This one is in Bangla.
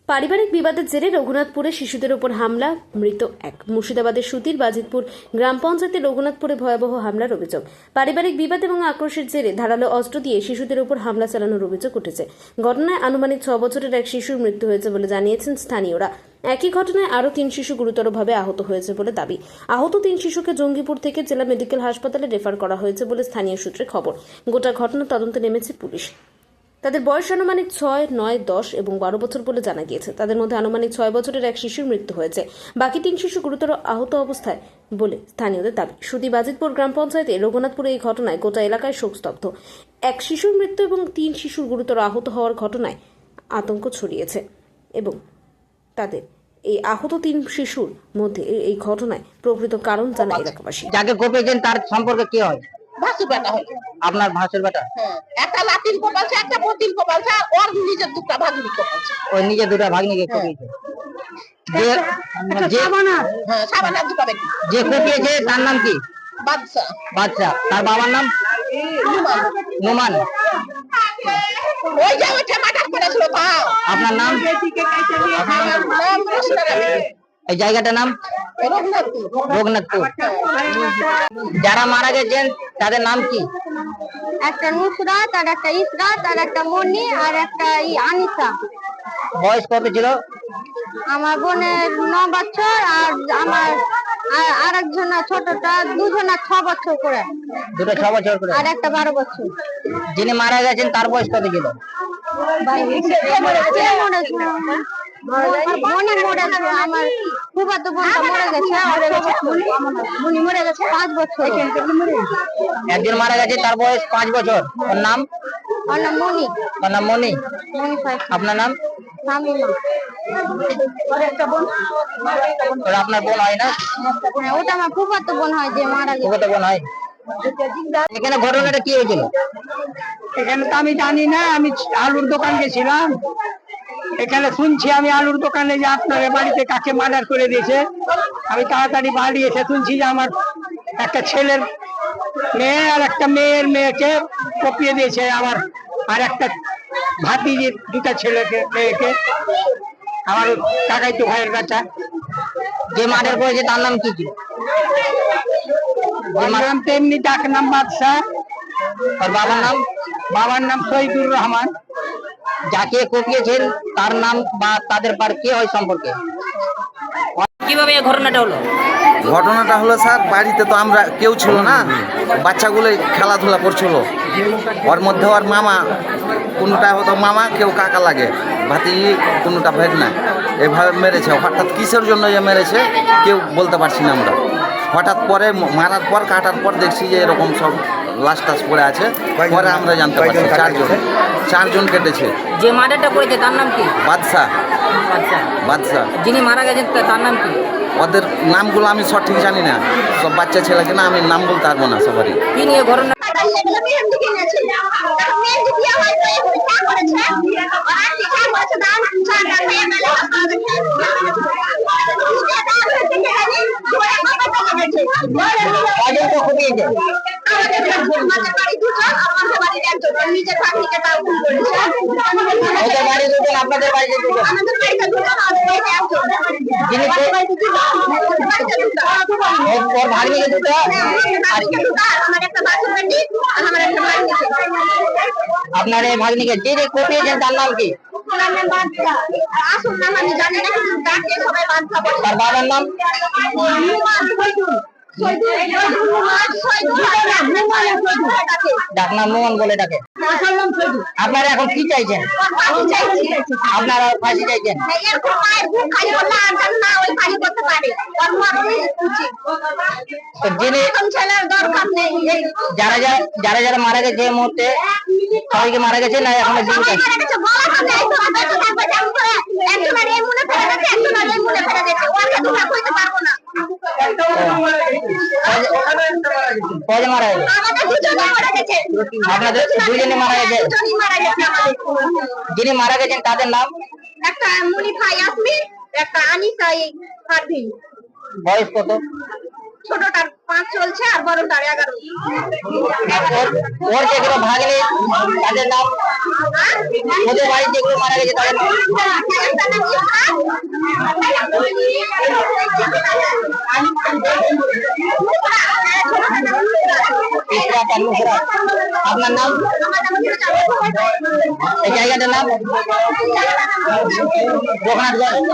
পারিবারিক বিবাদের জেরে রঘুনাথপুরে শিশুদের উপর হামলা, মৃত এক। মুর্শিদাবাদের সুতির বাজিতপুর গ্রাম পঞ্চায়েতের রঘুনাথপুরে ভয়াবহ হামলার অভিযোগ। পারিবারিক বিবাদ এবং আক্রোশের জেরে ধারালো অস্ত্র দিয়ে শিশুদের উপর হামলা চালানোর অভিযোগ উঠেছে। ঘটনায় আনুমানিক 6 বছরের এক শিশুর মৃত্যু হয়েছে বলে জানিয়েছেন স্থানীয়রা। একই ঘটনায় আরও 3 শিশু গুরুতরভাবে আহত হয়েছে বলে দাবি। আহত 3 শিশুকে জঙ্গিপুর থেকে জেলা মেডিকেল হাসপাতালে রেফার করা হয়েছে বলে স্থানীয় সূত্রে খবর। গোটা ঘটনা তদন্তে নেমেছে পুলিশ। তাদের বয়স আনুমানিক 6, 9, 10 এবং 12 বছর বলে জানা গিয়েছে। তাদের মধ্যে আনুমানিক 6 বছরের এক শিশুর মৃত্যু হয়েছে। বাকি 3 শিশু গুরুতর আহত অবস্থায় বলে স্থানীয়দের দাবি। সুতি বাজিতপুর গ্রাম পঞ্চায়েতে রঘুনাথপুরে এই ঘটনায় গোটা এলাকায় শোকস্তব্ধ। এক শিশুর মৃত্যু এবং 3 শিশুর গুরুতর আহত হওয়ার ঘটনায় আতঙ্ক ছড়িয়েছে এবং তাদের এই আহত 3 শিশুর মধ্যে এই ঘটনায় প্রকৃত কারণ জানা এলাকাবাসী। যাকে কোপেছেন তার সম্পর্কে কি হয়? ভাসুর বেটা হয়। আপনার ভাসুর বেটা? হ্যাঁ, একটা লাতিন কোপালছে, একটা পতিন কোপালছে, আর ওর নিজের দুটা ভাগ্নি কোপালছে। ওই নিজে দুটা ভাগ্নিকে কোপিয়েছে। সাবানার দুটা বেটি। যে কোপিয়েছে তার নাম কি? বাদশা। বাচ্চা। তার বাবার নাম? নোমান। ওই যে ওইটা মার্ডার করেছিল তাও। আপনার নাম? নাম রোশনা রানী। এই জায়গাটার নাম? রঘুনাথপুর। রঘুনাথপুর। যারা মারা গেছেন তাদের নাম কি? একটা নুসরাত, আর একটা ইসরাত, আর একটা মনি, আর একটা আনিসা। বয়স কত ছিল? আমার বোনের 9 বছর, আর আমার আর একজন ছোটটা, দুজনা 6 বছর করে, দুটো 6 বছর করে। আর একটা 12 বছর। যিনি মারা গেছেন তার বয়স কত ছিল? মনি মরেছে, আমার ফুফাতো বোনটা মরে গেছে, মনি মরে গেছে 5 বছর। একজন মারা গেছে তার বয়স 5 বছর। ওর নাম? ওর নাম মনি। ওর নাম মনি। মনি ফাইসি। আপনার নাম? শামিমা। ওরা আপনার বোন হয় না? হ্যাঁ, ওটা আমার ফুফাতো বোন হয় যে মারা গেছে। ওটা বোন হয়। এখানে ঘটনাটা কি হয়েছিল? এখানে তো আমি জানি না, আমি আলুর দোকান গেছিলাম। এখানে শুনছি আমি আলুর দোকানে যে আপনার বাড়িতে কাকে মার্ডার করে দিয়েছে। আমি তাড়াতাড়ি বাড়ি এসে শুনছি যে আমার একটা ছেলের মেয়ে আর একটা মেয়ের মেয়েকে কপিয়ে দিয়েছে আমার, আর একটা ভাতিজির 2টা ছেলেকে মেয়েকে, আমার কাকাইতো ভাইয়ের বাচ্চা। যে মার্ডার করেছে তার নাম কি ছিল? ওর নাম তেমনি, ডাক নাম বাদশা। আর বাবার নাম? বাবার নাম শহীদুর রহমান। যাকে কোপিয়েছেন তার নাম বা তাদের বাড়ি কে হয় সম্পর্কে? কিভাবে এই ঘটনাটা হলো? ঘটনাটা হলো স্যার, বাড়িতে তো আমরা কেউ ছিল না, বাচ্চাগুলো খেলাধুলা করছিল। ওর মধ্যে ওর মামা, কোনোটা হয়তো মামা, কেউ কাকা লাগে, ভাতিজি, কোনোটা ভেদ না, এভাবে মেরেছে। হঠাৎ কিসের জন্য যে মেরেছে কেউ বলতে পারছি না আমরা। হঠাৎ পরে মারার পর কাটার পর দেখছি যে এরকম সব লাশ টাশ পড়ে আছে। পরে আমরা জানতে পারছি 4 জন কেটেছে। যে মার্ডারটা করেছে তার নাম কি? বাদশা। বাদশা। যিনি মারা গেছেন তার নাম কি? ওদের নামগুলো আমি সঠিক জানি না, সব বাচ্চা ছেলেকে না, আমি নাম বলতে পারবো না সবারই। কি নিয়ে ঘটনা? আপনাদের বাড়িতে আপনার এই ভাগ্নিকে যে যে কোপিয়েছেন তার নাম কি? তার বাবার নাম? ডাকনাম নোমান বলে ডাকে। আপনারা এখন কি চাইছেন? আপনারা ফাঁসি চাইছেন? যারা যারা মারা গেছে এই মুহূর্তে, সবাইকে মারা গেছে না এখন জীবিত আছে? কজন মারা গেছে? আপনাদের 2জনই মারা গেছে। যিনি মারা গেছেন তাদের নাম? একটা মুনিফা ইয়াসমিন, একটা আনিসা পারভিন। বয়স কত? ছোটটার 5 চলছে আর বড়টার 11। ওর যেগুলো ভাগলে তাদের নাম? ওদের বাড়ি যেগুলো মারা গেছে তাদের নাম? আপনার নাম? এই জায়গাটার নাম? রঘুনাথগঞ্জ।